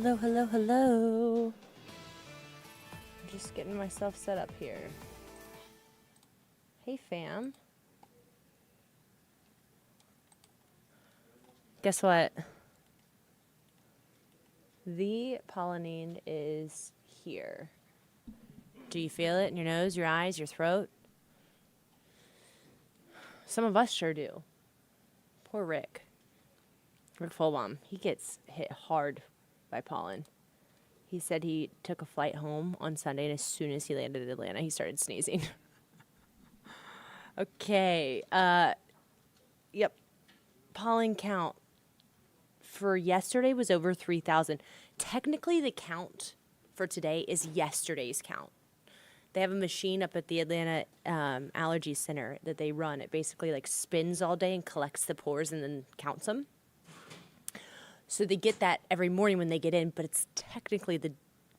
Hello, hello, hello. I'm just getting myself set up here. Hey, fam. Guess what? The pollening is here. Do you feel it in your nose, your eyes, your throat? Some of us sure do. Poor Rick. Rick Fulbaum. He gets hit hard by pollen. He said he took a flight home on Sunday, and as soon as he landed in Atlanta, he started sneezing. Okay. Yep. Pollen count for yesterday was over 3,000. Technically, the count for today is yesterday's count. They have a machine up at the Atlanta Allergy Center that they run. It basically like spins all day and collects the pores and then counts them. So they get that every morning when they get in, but it's technically the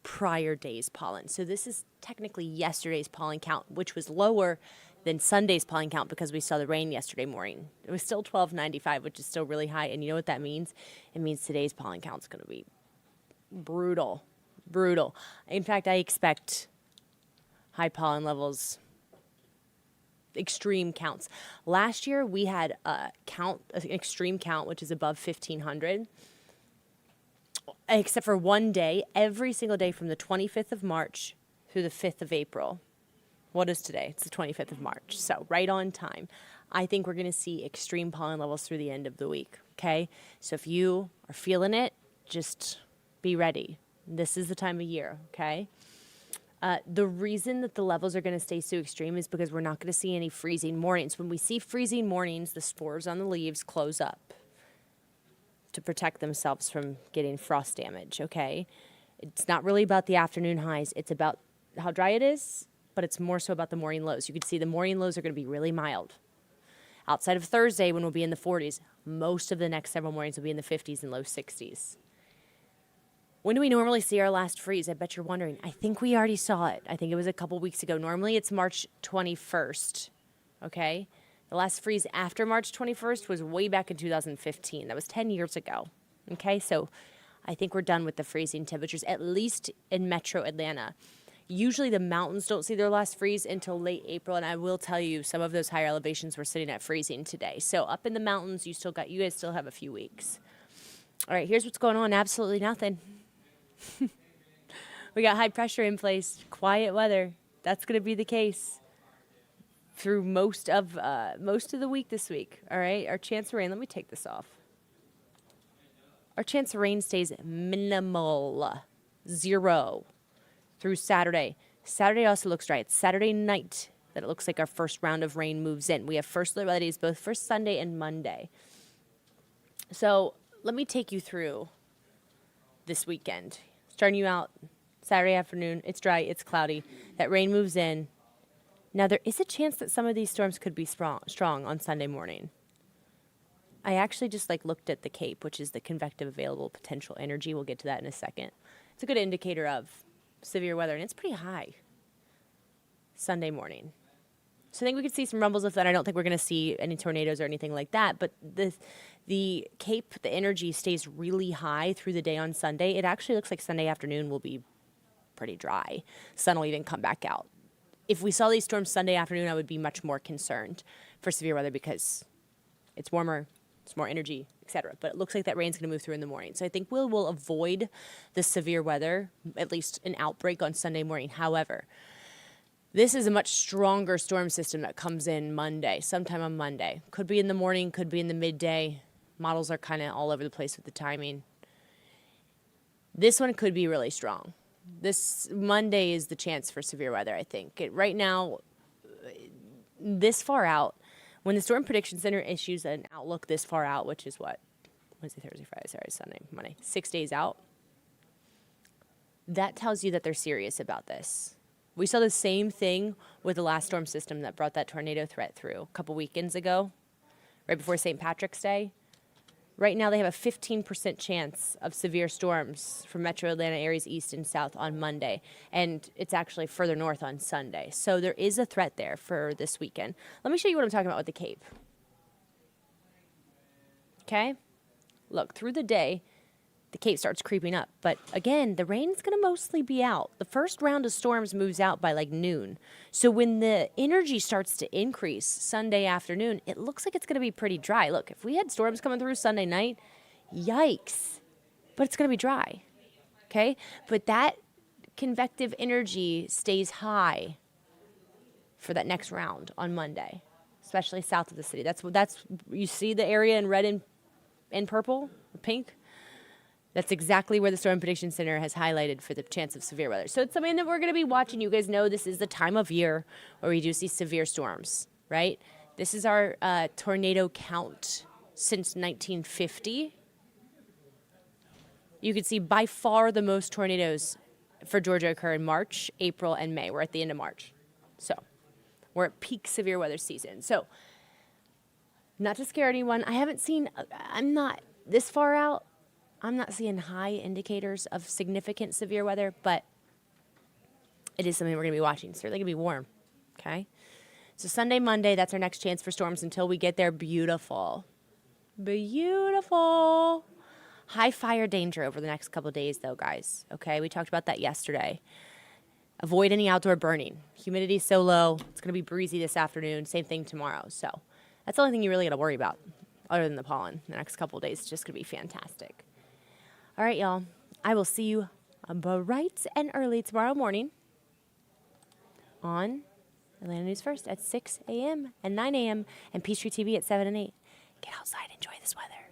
prior day's pollen. So this is technically yesterday's pollen count, which was lower than Sunday's pollen count because we saw the rain yesterday morning. It was still 1295, which is still really high. And you know what that means? It means today's pollen count is going to be brutal, brutal. In fact, I expect high pollen levels, extreme counts. Last year we had an extreme count, which is above 1,500. Except for one day, every single day from the 25th of March through the 5th of April. What is today? It's the 25th of March, so right on time. I think we're going to see extreme pollen levels through the end of the week, okay? So if you are feeling it, just be ready. This is the time of year, okay? The reason that the levels are going to stay so extreme is because we're not going to see any freezing mornings. When we see freezing mornings, the spores on the leaves close up to protect themselves from getting frost damage, okay? It's not really about the afternoon highs. It's about how dry it is, but it's more so about the morning lows. You can see the morning lows are going to be really mild. Outside of Thursday, when we'll be in the 40s, most of the next several mornings will be in the 50s and low 60s. When do we normally see our last freeze? I bet you're wondering. I think we already saw it. I think it was a couple weeks ago. Normally it's March 21st, okay? The last freeze after March 21st was way back in 2015. That was 10 years ago, okay? So I think we're done with the freezing temperatures, at least in metro Atlanta. Usually the mountains don't see their last freeze until late April, and I will tell you some of those higher elevations were sitting at freezing today. So up in the mountains, you guys still have a few weeks. All right, here's what's going on. Absolutely nothing. We got high pressure in place, quiet weather. That's going to be the case through most of the week this week. All right, our chance of rain. Let me take this off. Our chance of rain stays minimal, 0 through Saturday. Saturday also looks dry. It's Saturday night that it looks like our first round of rain moves in. We have first low days both for Sunday and Monday. So let me take you through this weekend. Starting you out Saturday afternoon, it's dry, it's cloudy. That rain moves in. Now, there is a chance that some of these storms could be strong on Sunday morning. I actually just looked at the CAPE, which is the convective available potential energy. We'll get to that in a second. It's a good indicator of severe weather, and it's pretty high Sunday morning. So I think we could see some rumbles of that. I don't think we're going to see any tornadoes or anything like that, but the CAPE, the energy stays really high through the day on Sunday. It actually looks like Sunday afternoon will be pretty dry. Sun will even come back out. If we saw these storms Sunday afternoon, I would be much more concerned for severe weather because it's warmer, it's more energy, etc. But it looks like that rain's going to move through in the morning. So I think we'll avoid the severe weather, at least an outbreak on Sunday morning. However, this is a much stronger storm system that comes in Monday, sometime on Monday. Could be in the morning, could be in the midday. Models are kind of all over the place with the timing. This one could be really strong. This Monday is the chance for severe weather, I think. Right now, this far out, when the Storm Prediction Center issues an outlook this far out, which is what? Wednesday, Thursday, Friday, Saturday, Sunday, Monday, 6 days out, that tells you that they're serious about this. We saw the same thing with the last storm system that brought that tornado threat through a couple weekends ago, right before St. Patrick's Day. Right now, they have a 15% chance of severe storms for metro Atlanta areas east and south on Monday, and it's actually further north on Sunday. So there is a threat there for this weekend. Let me show you what I'm talking about with the CAPE. Okay? Look, through the day, the Cape starts creeping up. But again, the rain's going to mostly be out. The first round of storms moves out by like noon. So when the energy starts to increase Sunday afternoon, it looks like it's going to be pretty dry. Look, if we had storms coming through Sunday night, yikes. But it's going to be dry. Okay? But that convective energy stays high for that next round on Monday, especially south of the city. That's you see the area in red and purple, or pink. That's exactly where the Storm Prediction Center has highlighted for the chance of severe weather. So it's something that we're going to be watching. You guys know this is the time of year where we do see severe storms, right? This is our tornado count since 1950. You can see by far the most tornadoes for Georgia occur in March, April, and May. We're at the end of March. So we're at peak severe weather season. So not to scare anyone, I'm not this far out. I'm not seeing high indicators of significant severe weather, but it is something we're going to be watching. It's certainly going to be warm, okay? So Sunday, Monday, that's our next chance for storms until we get there. Beautiful. Beautiful. High fire danger over the next couple of days, though, guys, okay? We talked about that yesterday. Avoid any outdoor burning. Humidity is so low. It's going to be breezy this afternoon. Same thing tomorrow. So that's the only thing you really got to worry about other than the pollen. The next couple of days is just going to be fantastic. All right, y'all. I will see you bright and early tomorrow morning on Atlanta News First at 6 a.m. and 9 a.m. and Peachtree TV at 7 and 8. Get outside. Enjoy this weather.